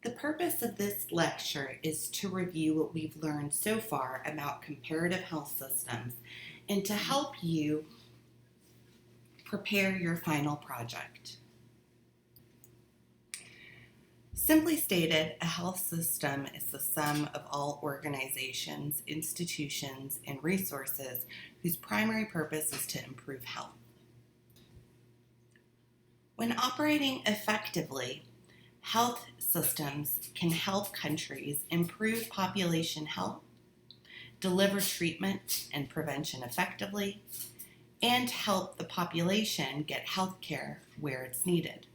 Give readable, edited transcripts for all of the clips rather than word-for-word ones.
The purpose of this lecture is to review what we've learned so far about comparative health systems and to help you prepare your final project. Simply stated, a health system is the sum of all organizations, institutions, and resources whose primary purpose is to improve health. When operating effectively, health systems can help countries improve population health, deliver treatment and prevention effectively, and help the population get health care where it's needed.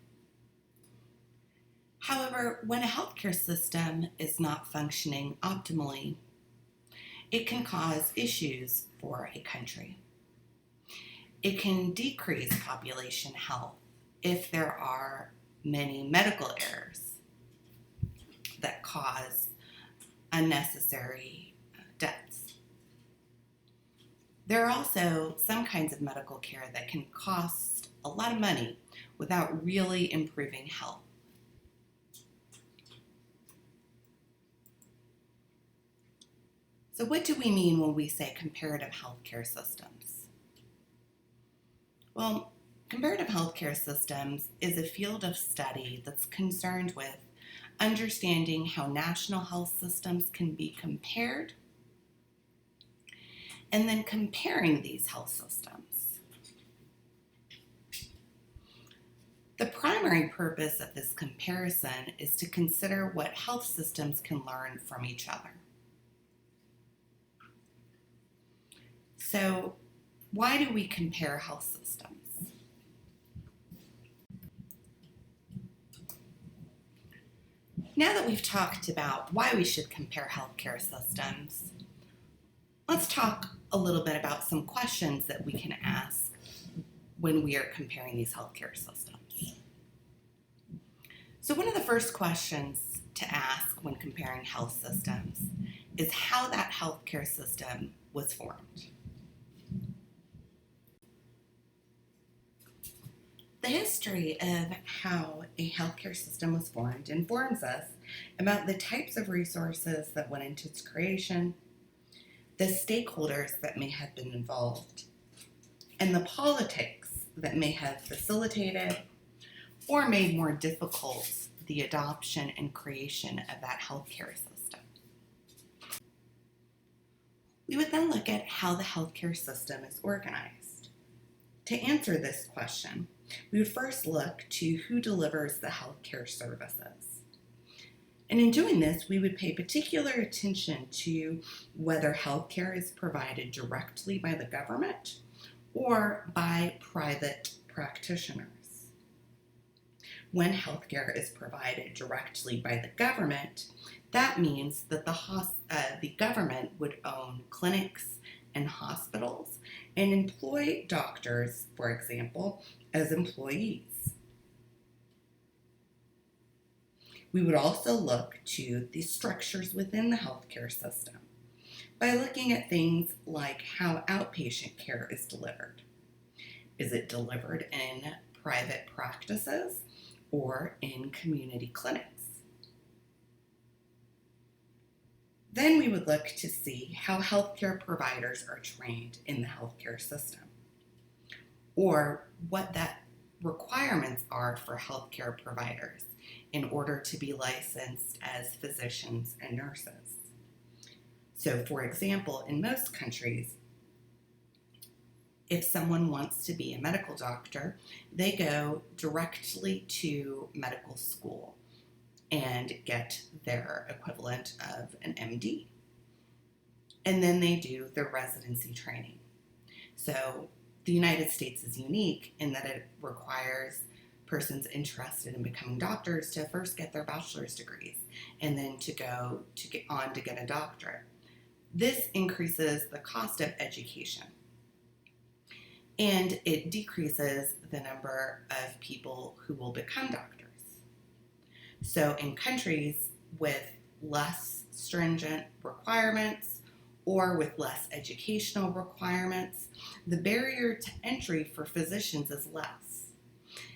However, when a healthcare system is not functioning optimally, it can cause issues for a country. It can decrease population health if there are many medical errors that cause unnecessary deaths. There are also some kinds of medical care that can cost a lot of money without really improving health. So what do we mean when we say comparative healthcare systems? Well, comparative healthcare systems is a field of study that's concerned with understanding how national health systems can be compared and then comparing these health systems. The primary purpose of this comparison is to consider what health systems can learn from each other. So, why do we compare health systems? Now that we've talked about why we should compare healthcare systems, let's talk a little bit about some questions that we can ask when we are comparing these healthcare systems. So one of the first questions to ask when comparing health systems is how that healthcare system was formed. The history of how a healthcare system was formed informs us about the types of resources that went into its creation, the stakeholders that may have been involved, and the politics that may have facilitated or made more difficult the adoption and creation of that healthcare system. We would then look at how the healthcare system is organized. To answer this question, we would first look to who delivers the healthcare services. And in doing this, we would pay particular attention to whether healthcare is provided directly by the government or by private practitioners. When healthcare is provided directly by the government, that means that the government would own clinics and hospitals and employ doctors, for example, as employees. We would also look to the structures within the healthcare system by looking at things like how outpatient care is delivered. Is it delivered in private practices or in community clinics? Then we would look to see how healthcare providers are trained in the healthcare system, or what that requirements are for healthcare providers in order to be licensed as physicians and nurses. So, for example, in most countries, if someone wants to be a medical doctor, they go directly to medical school and get their equivalent of an MD. And then they do their residency training. So the United States is unique in that it requires persons interested in becoming doctors to first get their bachelor's degrees and then to get a doctorate. This increases the cost of education, and it decreases the number of people who will become doctors. So in countries with less stringent requirements or with less educational requirements, the barrier to entry for physicians is less.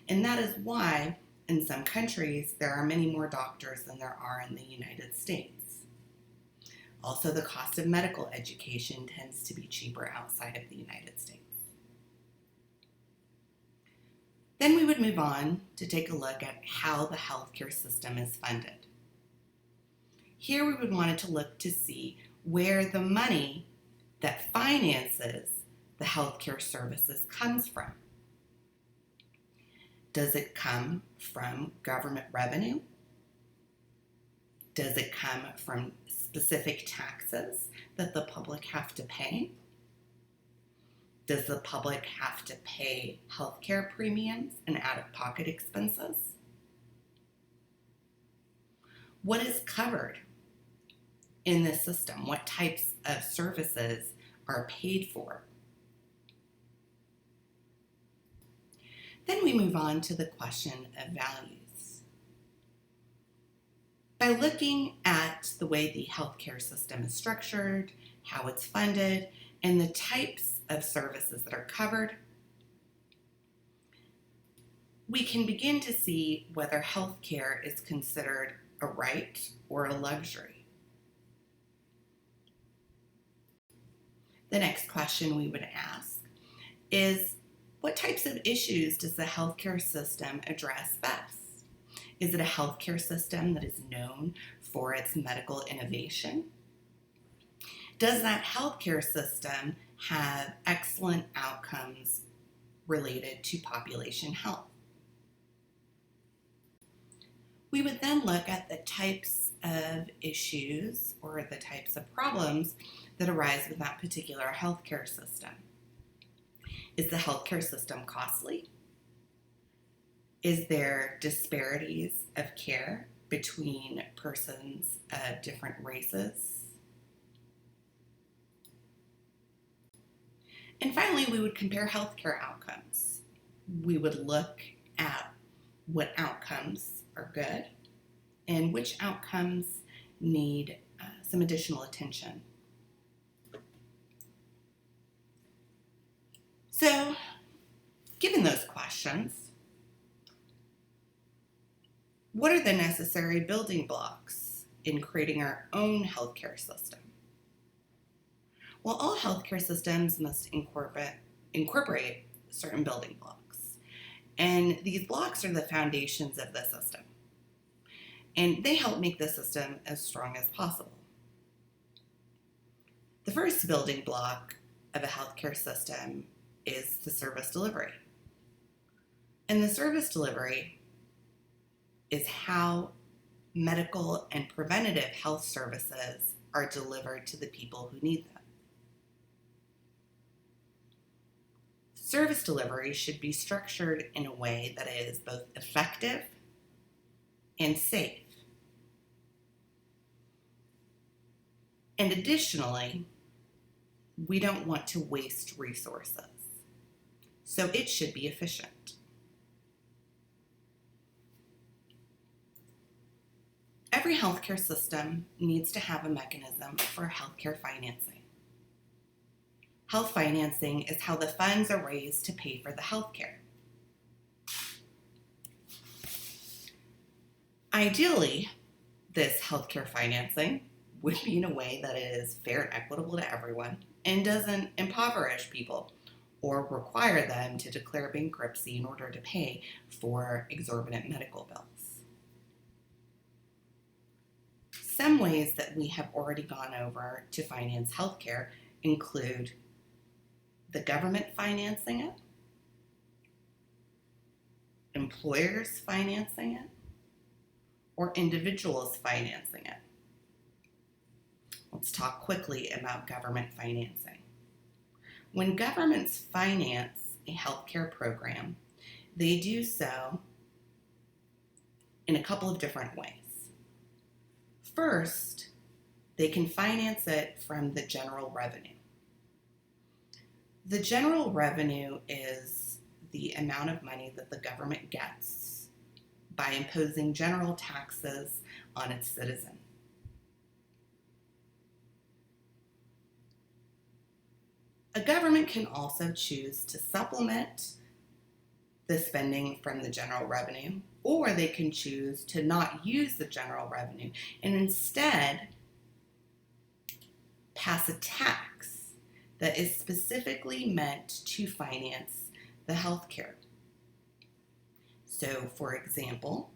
And that is why In some countries, there are many more doctors than there are in the United States. Also, the cost of medical education tends to be cheaper outside of the United States. Then we would move on to take a look at how the healthcare system is funded. Here we would want to look to see where the money that finances the healthcare services comes from. Does it come from government revenue? Does it come from specific taxes that the public have to pay? Does the public have to pay healthcare premiums and out-of-pocket expenses? What is covered in this system? What types of services are paid for? Then we move on to the question of values. By looking at the way the healthcare system is structured, how it's funded, and the types of services that are covered, we can begin to see whether healthcare is considered a right or a luxury. The next question we would ask is, what types of issues does the healthcare system address best? Is it a healthcare system that is known for its medical innovation? Does that healthcare system have excellent outcomes related to population health? We would then look at the types of issues or the types of problems that arise with that particular healthcare system. Is the healthcare system costly? Is there disparities of care between persons of different races? And finally, we would compare healthcare outcomes. We would look at what outcomes are good and which outcomes need some additional attention. So, given those questions, what are the necessary building blocks in creating our own healthcare system? Well, all healthcare systems must incorporate certain building blocks. And these blocks are the foundations of the system. And they help make the system as strong as possible. The first building block of a healthcare system is the service delivery. And the service delivery is how medical and preventative health services are delivered to the people who need them. Service delivery should be structured in a way that is both effective and safe. And additionally, we don't want to waste resources, so it should be efficient. Every healthcare system needs to have a mechanism for healthcare financing. Health financing is how the funds are raised to pay for the healthcare. Ideally, this healthcare financing would be in a way that is fair and equitable to everyone and doesn't impoverish people or require them to declare bankruptcy in order to pay for exorbitant medical bills. Some ways that we have already gone over to finance healthcare include the government financing it, employers financing it, or individuals financing it. Let's talk quickly about government financing. When governments finance a healthcare program, they do so in a couple of different ways. First, they can finance it from the general revenue. The general revenue is the amount of money that the government gets by imposing general taxes on its citizens. A government can also choose to supplement the spending from the general revenue or they can choose to not use the general revenue and instead pass a tax that is specifically meant to finance the healthcare. So, for example,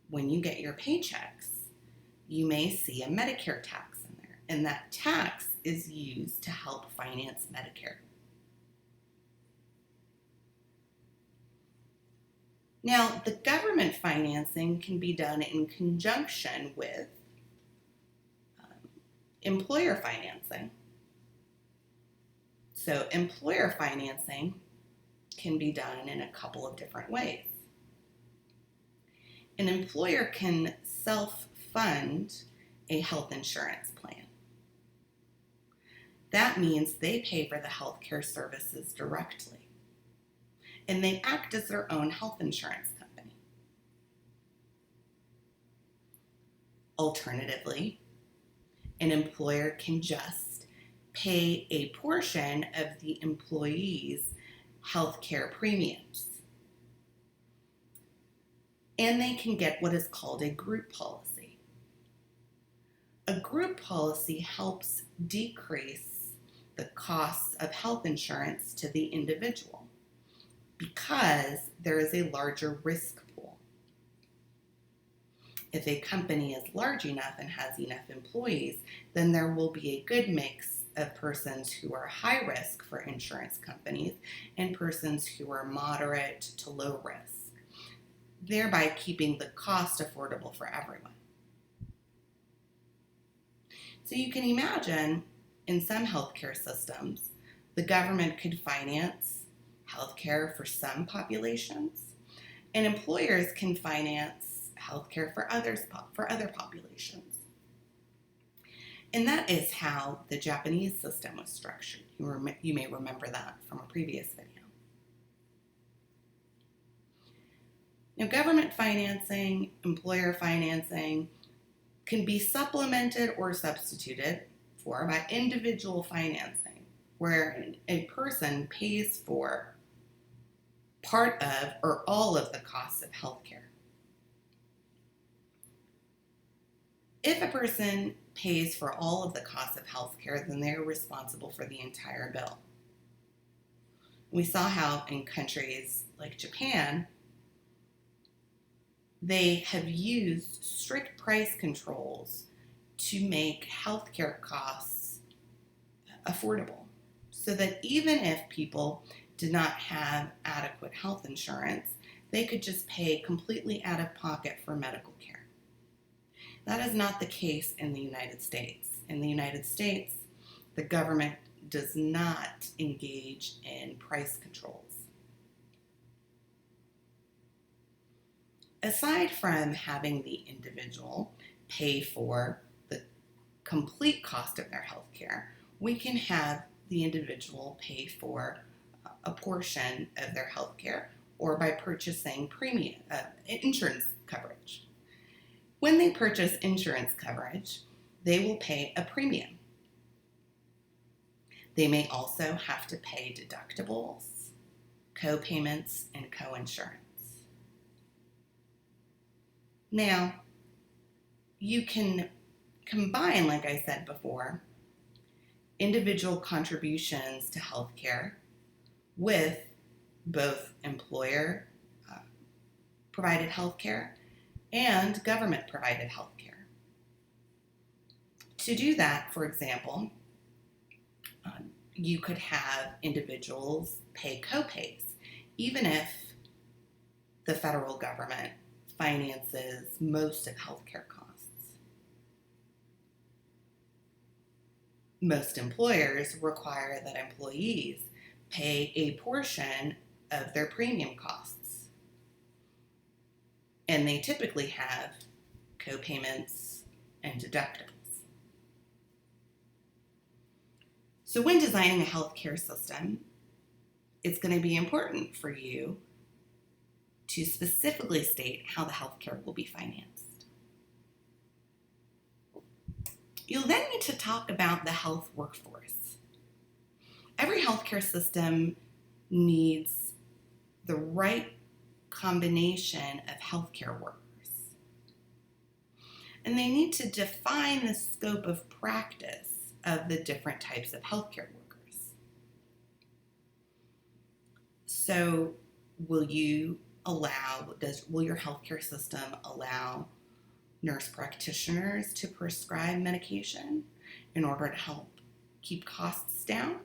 when you get your paychecks, you may see a Medicare tax in there, and that tax is used to help finance Medicare. Now, the government financing can be done in conjunction with employer financing. So, employer financing can be done in a couple of different ways. An employer can self-fund a health insurance plan. That means they pay for the healthcare services directly, and they act as their own health insurance company. Alternatively, an employer can just pay a portion of the employee's healthcare premiums, and they can get what is called a group policy. A group policy helps decrease the costs of health insurance to the individual because there is a larger risk pool. If a company is large enough and has enough employees, then there will be a good mix of persons who are high risk for insurance companies and persons who are moderate to low risk, thereby keeping the cost affordable for everyone. So you can imagine in some healthcare systems, the government could finance healthcare for some populations, and employers can finance healthcare for other populations. And that is how the Japanese system was structured. You may remember that from a previous video. Now, government financing, employer financing can be supplemented or substituted for by individual financing, where a person pays for part of or all of the costs of healthcare. If a person pays for all of the costs of healthcare, then they're responsible for the entire bill. We saw how in countries like Japan, they have used strict price controls to make healthcare costs affordable, so that even if people did not have adequate health insurance, they could just pay completely out of pocket for medical care. That is not the case in the United States. In the United States, the government does not engage in price controls. Aside from having the individual pay for the complete cost of their health care, we can have the individual pay for a portion of their health care or by purchasing insurance coverage. When they purchase insurance coverage, they will pay a premium. They may also have to pay deductibles, co-payments, and co-insurance. Now, you can combine, like I said before, individual contributions to healthcare with both employer provided healthcare and government provided healthcare. To do that, for example, you could have individuals pay co-pays, even if the federal government finances most of healthcare costs. Most employers require that employees pay a portion of their premium costs, and they typically have co-payments and deductibles. So when designing a healthcare system, it's going to be important for you to specifically state how the healthcare will be financed. You'll then need to talk about the health workforce. Every healthcare system needs the right combination of healthcare workers. And they need to define the scope of practice of the different types of healthcare workers. So will your healthcare system allow nurse practitioners to prescribe medication in order to help keep costs down?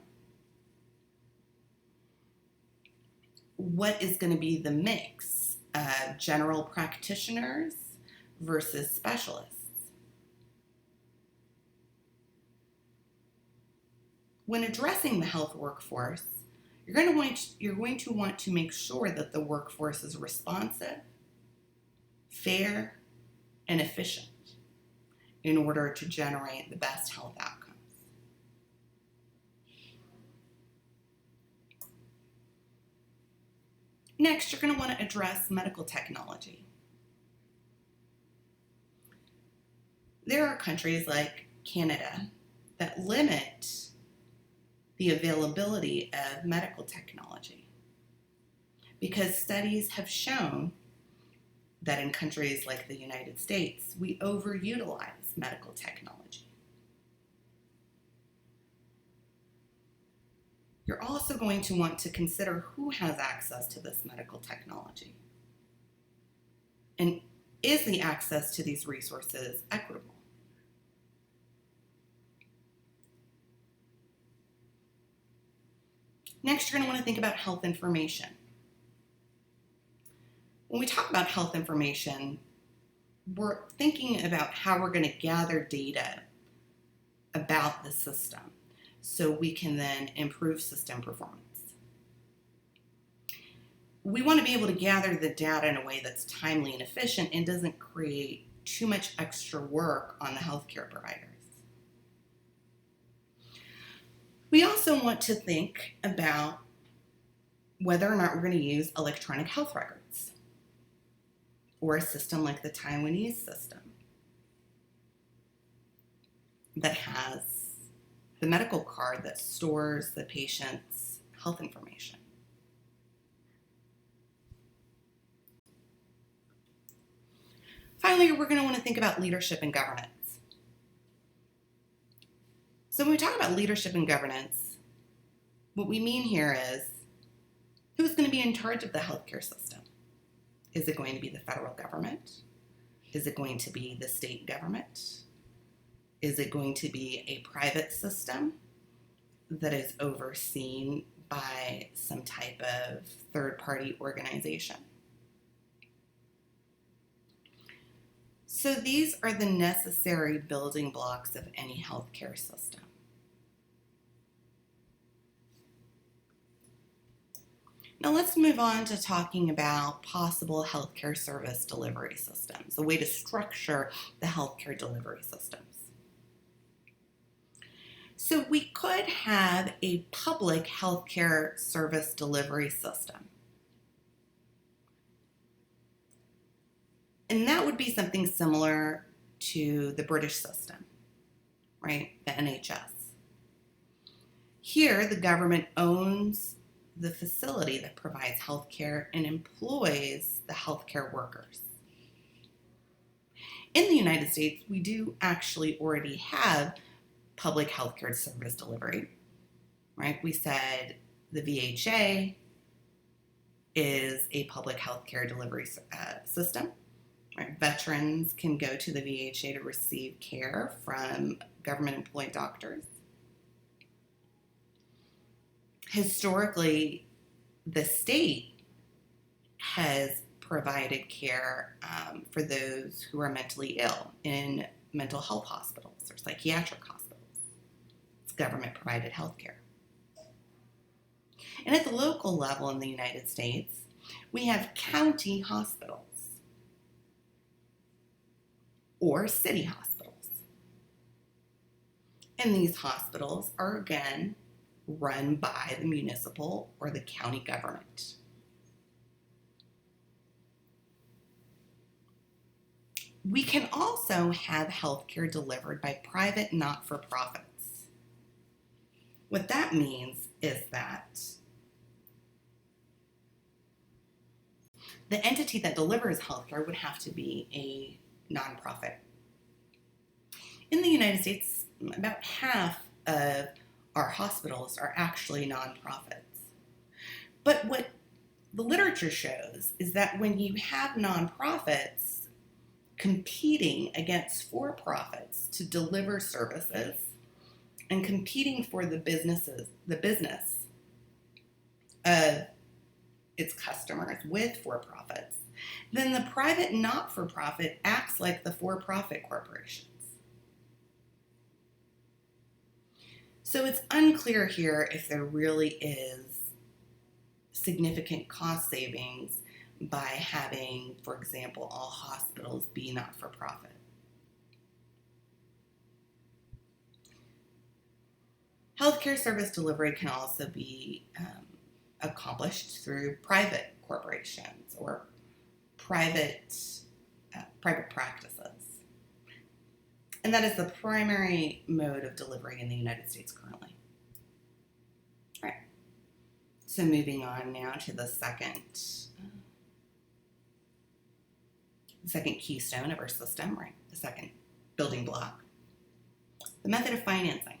What is going to be the mix of general practitioners versus specialists? When addressing the health workforce, you're going to want to make sure that the workforce is responsive, fair, and efficient in order to generate the best health outcomes. Next, you're going to want to address medical technology. There are countries like Canada that limit the availability of medical technology because studies have shown that in countries like the United States, we overutilize medical technology. You're also going to want to consider who has access to this medical technology. And is the access to these resources equitable? Next, you're going to want to think about health information. When we talk about health information, we're thinking about how we're going to gather data about the system so we can then improve system performance. We want to be able to gather the data in a way that's timely and efficient and doesn't create too much extra work on the healthcare providers. We also want to think about whether or not we're going to use electronic health records or a system like the Taiwanese system that has the medical card that stores the patient's health information. Finally, we're going to want to think about leadership and governance. So when we talk about leadership and governance, what we mean here is who's going to be in charge of the healthcare system? Is it going to be the federal government? Is it going to be the state government? Is it going to be a private system that is overseen by some type of third-party organization? So these are the necessary building blocks of any healthcare system. Now let's move on to talking about possible healthcare service delivery systems, a way to structure the healthcare delivery systems. So we could have a public healthcare service delivery system. And that would be something similar to the British system, right? The NHS. Here, the government owns the facility that provides healthcare and employs the healthcare workers. In the United States, we do actually already have public healthcare service delivery, right? We said the VHA is a public healthcare delivery system. Right? Veterans can go to the VHA to receive care from government-employed doctors. Historically, the state has provided care for those who are mentally ill in mental health hospitals or psychiatric hospitals. It's government-provided health care. And at the local level in the United States, we have county hospitals or city hospitals. And these hospitals are, again, run by the municipal or the county government. We can also have healthcare delivered by private not-for-profits. What that means is that the entity that delivers healthcare would have to be a nonprofit. In the United States, about half of our hospitals are actually nonprofits. But what the literature shows is that when you have nonprofits competing against for-profits to deliver services and competing for the business of its customers with for-profits, then the private not-for-profit acts like the for-profit corporations. So it's unclear here if there really is significant cost savings by having, for example, all hospitals be not-for-profit. Healthcare service delivery can also be accomplished through private corporations or private practices. And that is the primary mode of delivery in the United States currently. All right. So moving on now to the second keystone of our system, right? The second building block, the method of financing.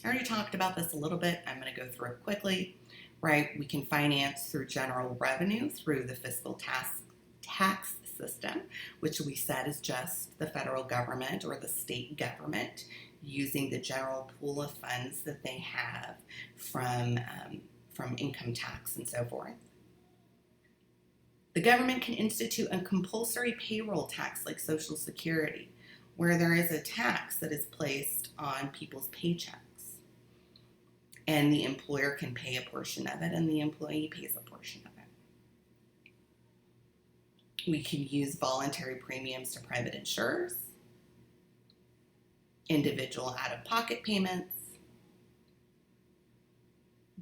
I already talked about this a little bit. I'm going to go through it quickly, right? We can finance through general revenue, through the fiscal tax system, which we said is just the federal government or the state government using the general pool of funds that they have from income tax and so forth. The government can institute a compulsory payroll tax like Social Security, where there is a tax that is placed on people's paychecks. And the employer can pay a portion of it, and the employee pays a portion of it. We can use voluntary premiums to private insurers, individual out-of-pocket payments,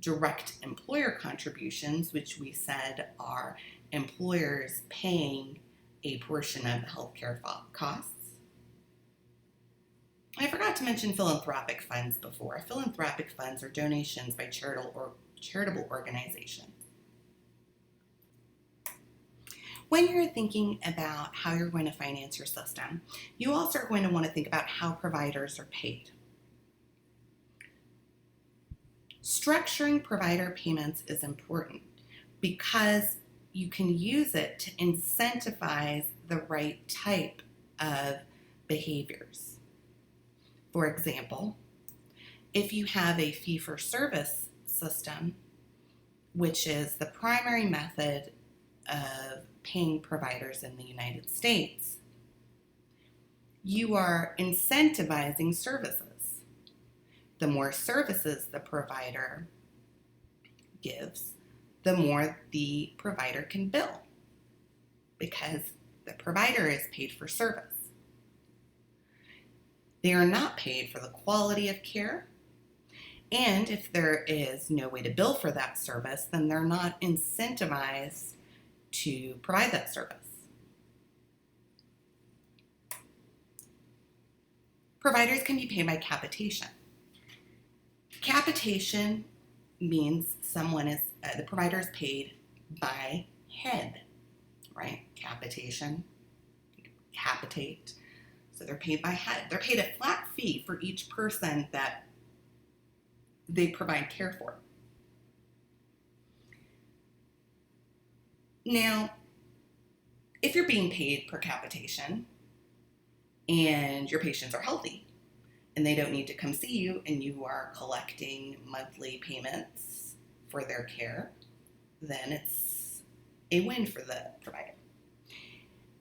direct employer contributions, which we said are employers paying a portion of the healthcare costs. I forgot to mention philanthropic funds before. Philanthropic funds are donations by charitable organizations. When you're thinking about how you're going to finance your system, you also are going to want to think about how providers are paid. Structuring provider payments is important because you can use it to incentivize the right type of behaviors. For example, if you have a fee-for-service system, which is the primary method of paying providers in the United States, you are incentivizing services. The more services the provider gives, the more the provider can bill because the provider is paid for service. They are not paid for the quality of care, and if there is no way to bill for that service, then they're not incentivized to provide that service. Providers can be paid by capitation. Capitation means the provider is paid by head, right? Capitation, capitate. So they're paid by head. They're paid a flat fee for each person that they provide care for. Now, if you're being paid per capitation and your patients are healthy and they don't need to come see you and you are collecting monthly payments for their care, then it's a win for the provider.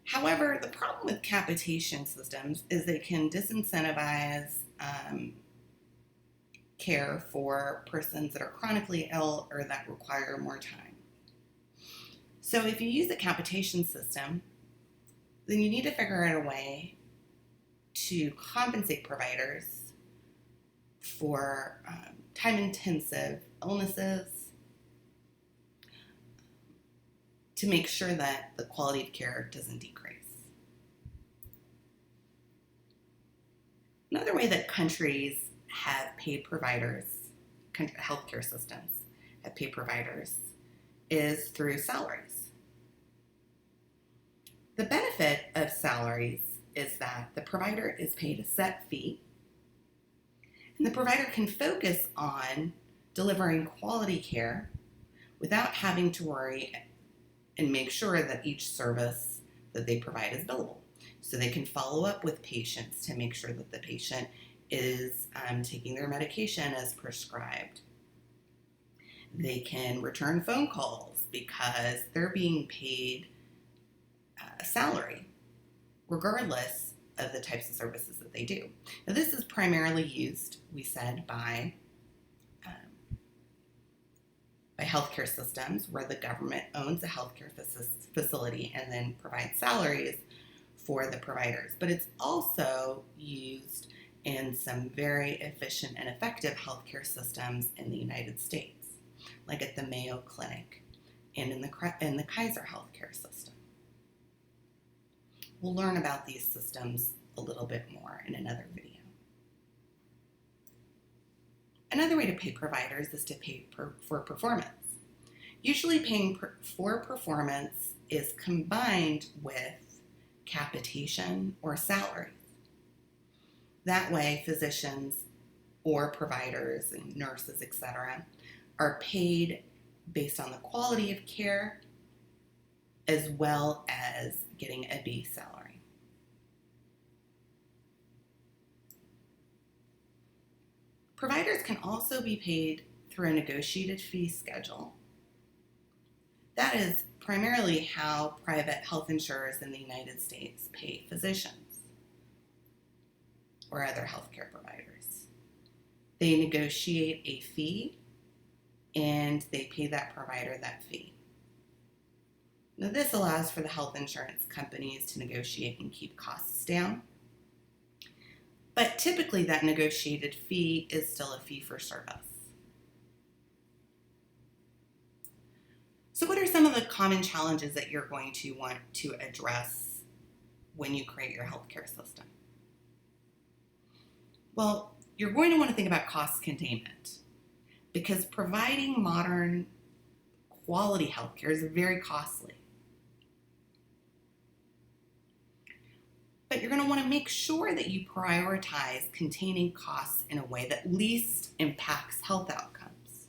However, the problem with capitation systems is they can disincentivize care for persons that are chronically ill or that require more time. So if you use a capitation system, then you need to figure out a way to compensate providers for time-intensive illnesses to make sure that the quality of care doesn't decrease. Another way that countries have paid providers, healthcare systems have paid providers, is through salaries. The benefit of salaries is that the provider is paid a set fee, and the provider can focus on delivering quality care without having to worry and make sure that each service that they provide is billable. So they can follow up with patients to make sure that the patient is taking their medication as prescribed. They can return phone calls because they're being paid a salary, regardless of the types of services that they do. Now, this is primarily used, we said, by healthcare systems where the government owns a healthcare facility and then provides salaries for the providers. But it's also used in some very efficient and effective healthcare systems in the United States, like at the Mayo Clinic and in the Kaiser healthcare system. We'll learn about these systems a little bit more in another video. Another way to pay providers is to pay for performance. Usually paying for performance is combined with capitation or salaries. That way, physicians or providers and nurses, etc., are paid based on the quality of care as well as getting a base salary. Providers can also be paid through a negotiated fee schedule. That is primarily how private health insurers in the United States pay physicians or other healthcare providers. They negotiate a fee and they pay that provider that fee. Now, this allows for the health insurance companies to negotiate and keep costs down. But typically that negotiated fee is still a fee for service. So what are some of the common challenges that you're going to want to address when you create your healthcare system? Well, you're going to want to think about cost containment because providing modern quality healthcare is very costly. But you're going to want to make sure that you prioritize containing costs in a way that least impacts health outcomes.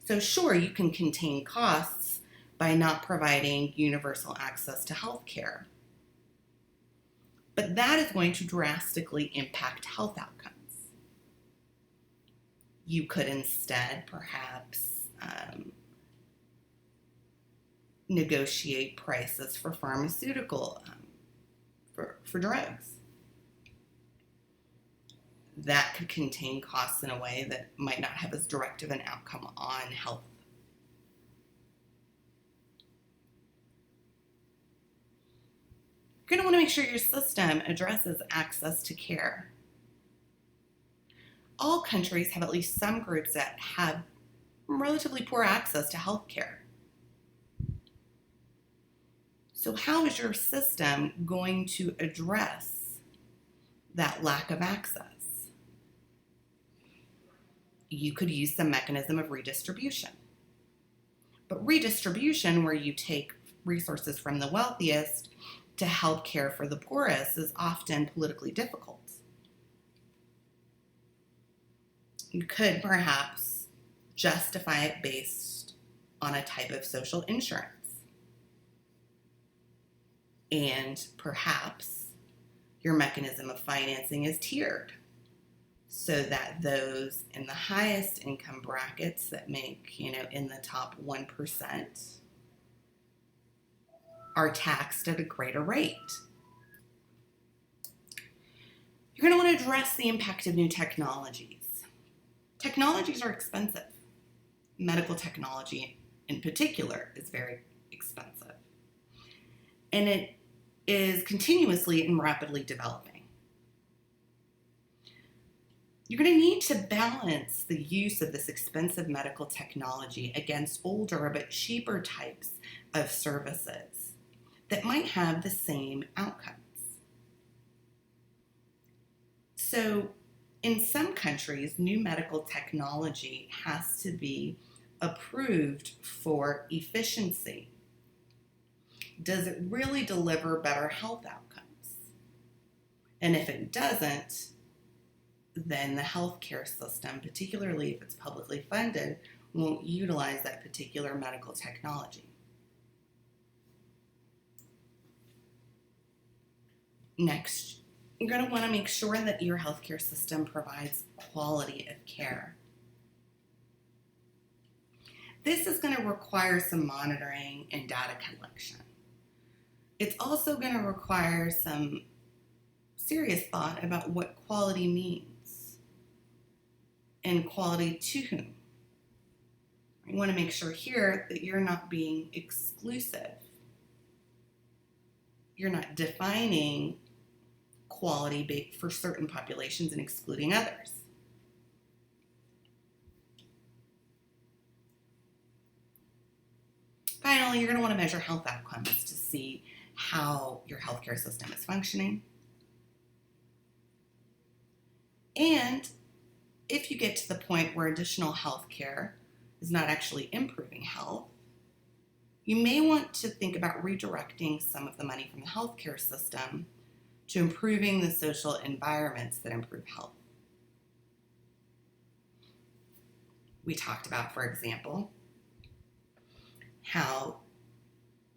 So sure, you can contain costs by not providing universal access to health care, but that is going to drastically impact health outcomes. You could instead perhaps negotiate prices for pharmaceutical for drugs. That could contain costs in a way that might not have as direct of an outcome on health. You're going to want to make sure your system addresses access to care. All countries have at least some groups that have relatively poor access to health care. So how is your system going to address that lack of access? You could use some mechanism of redistribution. But redistribution, where you take resources from the wealthiest to help care for the poorest, is often politically difficult. You could perhaps justify it based on a type of social insurance. And perhaps your mechanism of financing is tiered so that those in the highest income brackets that make, in the top 1% are taxed at a greater rate. You're going to want to address the impact of new technologies. Technologies are expensive. Medical technology in particular is very expensive. And it is continuously and rapidly developing. You're going to need to balance the use of this expensive medical technology against older but cheaper types of services that might have the same outcomes. So in some countries, new medical technology has to be approved for efficiency. Does it really deliver better health outcomes? And if it doesn't, then the healthcare system, particularly if it's publicly funded, won't utilize that particular medical technology. Next, you're going to want to make sure that your healthcare system provides quality of care. This is going to require some monitoring and data collection. It's also going to require some serious thought about what quality means and quality to whom. You want to make sure here that you're not being exclusive. You're not defining quality for certain populations and excluding others. Finally, you're going to want to measure health outcomes to see how your healthcare system is functioning. And if you get to the point where additional healthcare is not actually improving health, you may want to think about redirecting some of the money from the healthcare system to improving the social environments that improve health. We talked about, for example, how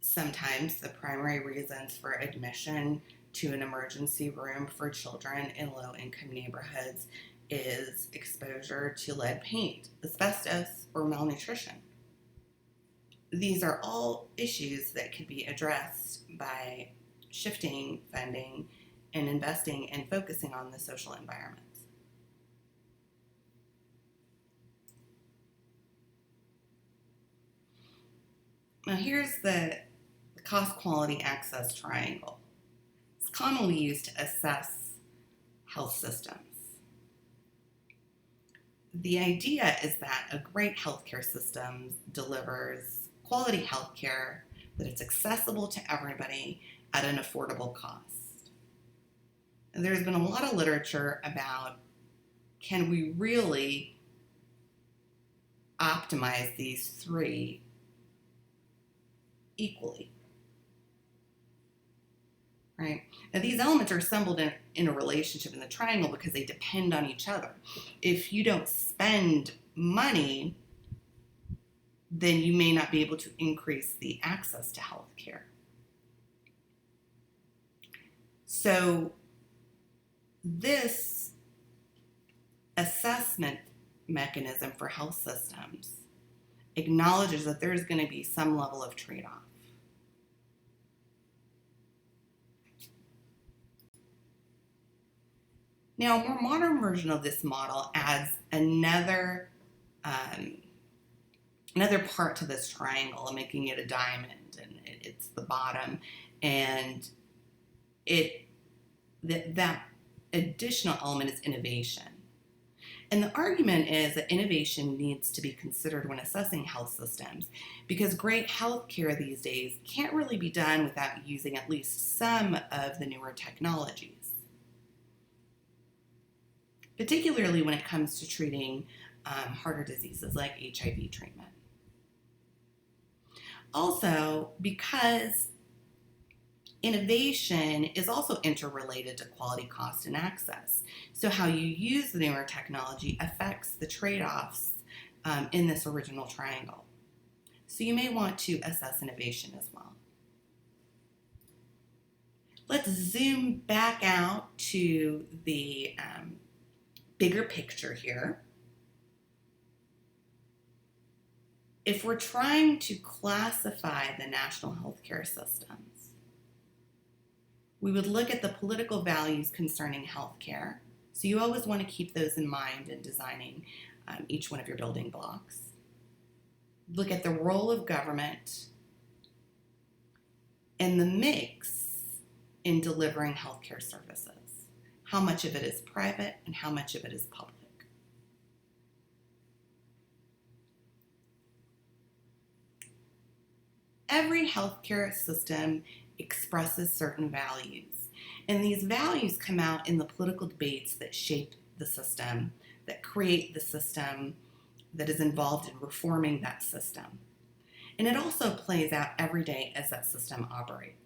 sometimes the primary reasons for admission to an emergency room for children in low-income neighborhoods is exposure to lead paint, asbestos, or malnutrition. These are all issues that could be addressed by shifting funding and investing and focusing on the social environments. Now here's the cost, quality, access triangle. It's commonly used to assess health systems. The idea is that a great healthcare system delivers quality healthcare, that it's accessible to everybody at an affordable cost. And there's been a lot of literature about, can we really optimize these three equally? Right? Now these elements are assembled in a relationship in the triangle because they depend on each other. If you don't spend money, then you may not be able to increase the access to health care. So this assessment mechanism for health systems acknowledges that there's going to be some level of trade-off. Now, a more modern version of this model adds another part to this triangle, making it a diamond, and it's the bottom, and that additional element is innovation. And the argument is that innovation needs to be considered when assessing health systems, because great healthcare these days can't really be done without using at least some of the newer technologies, particularly when it comes to treating harder diseases like HIV treatment. Also, because innovation is also interrelated to quality, cost, and access. So how you use the newer technology affects the trade-offs in this original triangle. So you may want to assess innovation as well. Let's zoom back out to the bigger picture here. If we're trying to classify the national healthcare systems, we would look at the political values concerning healthcare. So you always want to keep those in mind in designing each one of your building blocks. Look at the role of government and the mix in delivering healthcare services. How much of it is private and how much of it is public. Every healthcare system expresses certain values, and these values come out in the political debates that shape the system, that create the system, that is involved in reforming that system. And it also plays out every day as that system operates.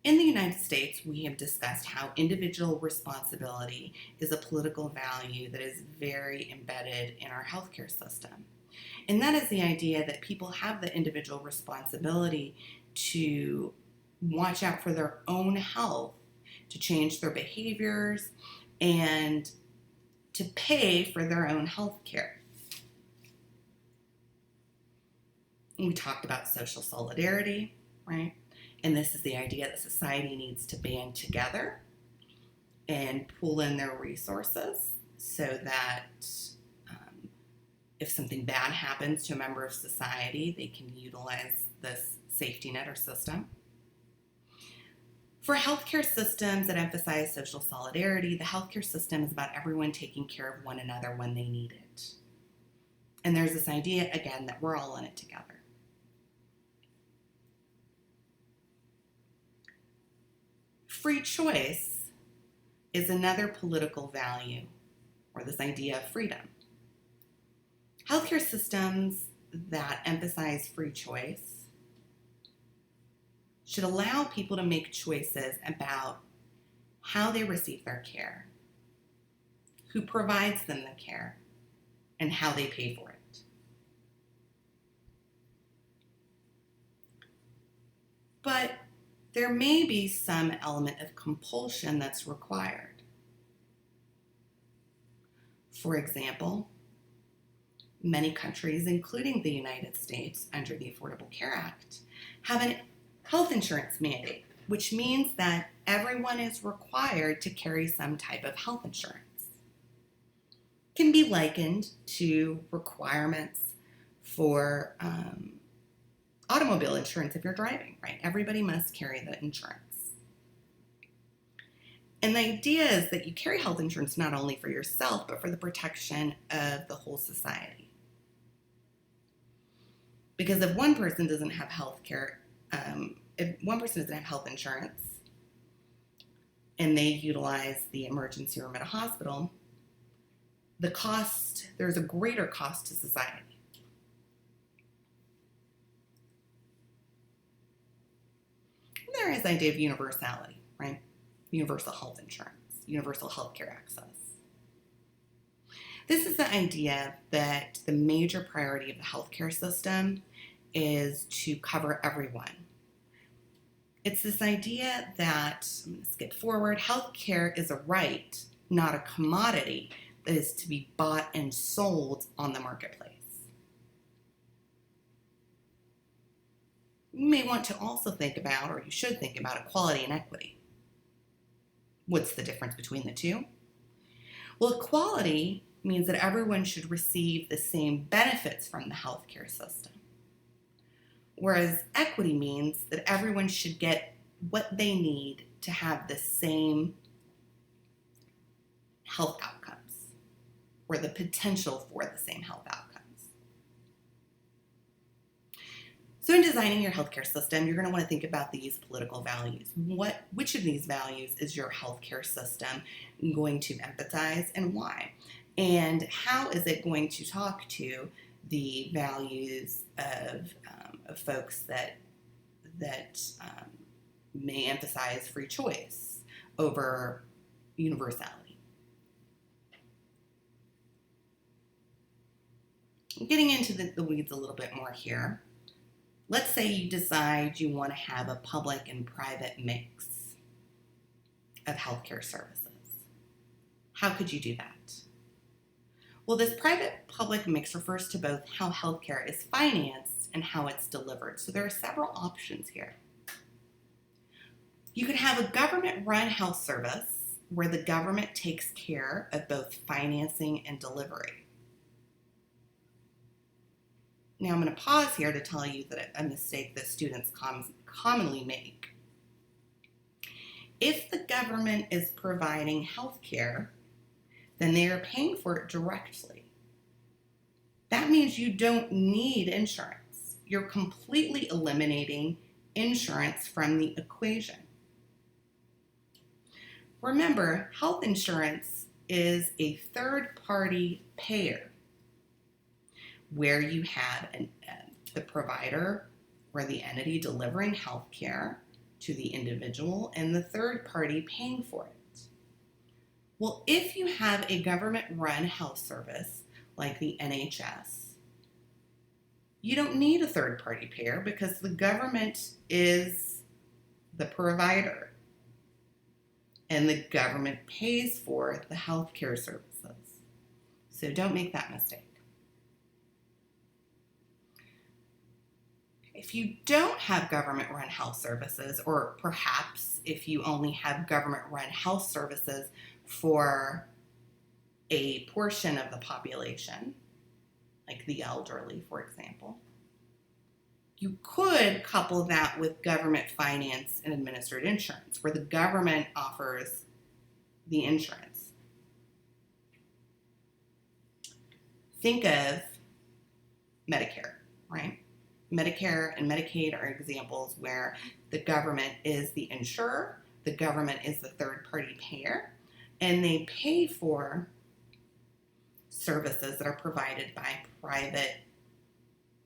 In the United States, we have discussed how individual responsibility is a political value that is very embedded in our healthcare system. And that is the idea that people have the individual responsibility to watch out for their own health, to change their behaviors, and to pay for their own health care. We talked about social solidarity, right? And this is the idea that society needs to band together and pool in their resources so that if something bad happens to a member of society, they can utilize this safety net or system. For healthcare systems that emphasize social solidarity, the healthcare system is about everyone taking care of one another when they need it. And there's this idea, again, that we're all in it together. Free choice is another political value, or this idea of freedom. Healthcare systems that emphasize free choice should allow people to make choices about how they receive their care, who provides them the care, and how they pay for it. But there may be some element of compulsion that's required. For example, many countries, including the United States, under the Affordable Care Act, have a health insurance mandate, which means that everyone is required to carry some type of health insurance. It can be likened to requirements for automobile insurance if you're driving, right? Everybody must carry the insurance. And the idea is that you carry health insurance not only for yourself, but for the protection of the whole society. Because if one person doesn't have health care, if one person doesn't have health insurance and they utilize the emergency room at a hospital, there's a greater cost to society. There is the idea of universality, right? Universal health insurance, universal healthcare access. This is the idea that the major priority of the healthcare system is to cover everyone. It's this idea that, I'm going to skip forward, healthcare is a right, not a commodity that is to be bought and sold on the marketplace. You may want to also think about, or you should think about, equality and equity. What's the difference between the two? Well, equality means that everyone should receive the same benefits from the healthcare system. Whereas equity means that everyone should get what they need to have the same health outcomes, or the potential for the same health outcomes. So in designing your healthcare system, you're going to want to think about these political values. Which of these values is your healthcare system going to empathize, and why? And how is it going to talk to the values of folks that may emphasize free choice over universality? Getting into the weeds a little bit more here. Let's say you decide you want to have a public and private mix of healthcare services. How could you do that? Well, this private-public mix refers to both how healthcare is financed and how it's delivered. So there are several options here. You could have a government-run health service where the government takes care of both financing and delivery. Now, I'm going to pause here to tell you that a mistake that students commonly make. If the government is providing health care, then they are paying for it directly. That means you don't need insurance. You're completely eliminating insurance from the equation. Remember, health insurance is a third-party payer. where you have the provider or the entity delivering health care to the individual and the third party paying for it. Well, if you have a government-run health service like the NHS, you don't need a third-party payer because the government is the provider and the government pays for the health care services. So don't make that mistake. If you don't have government-run health services, or perhaps if you only have government-run health services for a portion of the population, like the elderly, for example, you could couple that with government finance and administered insurance, where the government offers the insurance. Think of Medicare, right? Medicare and Medicaid are examples where the government is the insurer, the government is the third-party payer, and they pay for services that are provided by private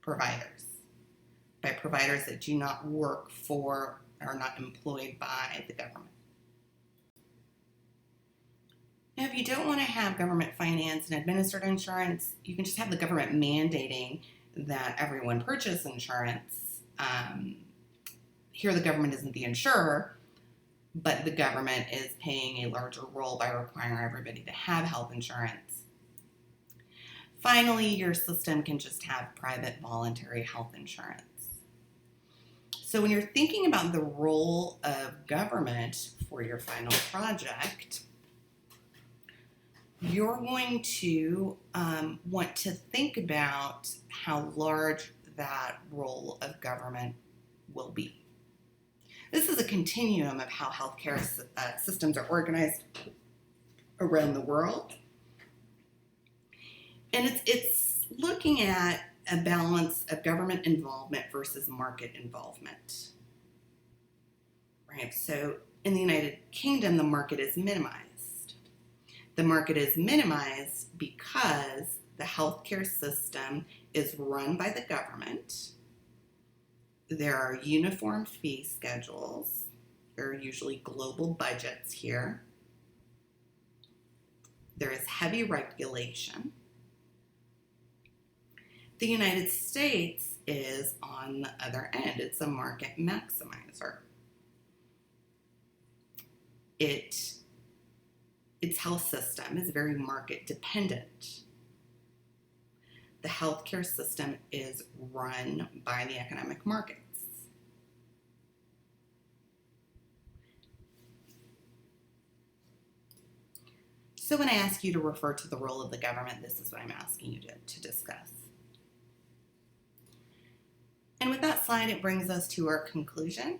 providers, by providers that do not work for or are not employed by the government. Now, if you don't want to have government finance and administered insurance, you can just have the government mandating that everyone purchase insurance. Here, the government isn't the insurer, but the government is paying a larger role by requiring everybody to have health insurance. Finally, your system can just have private voluntary health insurance. So when you're thinking about the role of government for your final project, you're going to want to think about how large that role of government will be. This is a continuum of how healthcare systems are organized around the world. And it's looking at a balance of government involvement versus market involvement. Right? So in the United Kingdom, the market is minimized. The market is minimized because the healthcare system is run by the government. There are uniform fee schedules. There are usually global budgets here. There is heavy regulation. The United States is on the other end. It's a market maximizer. Its health system is very market dependent. The healthcare system is run by the economic markets. So when I ask you to refer to the role of the government, this is what I'm asking you to discuss. And with that slide, it brings us to our conclusion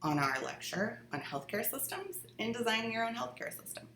on our lecture on healthcare systems and designing your own healthcare system.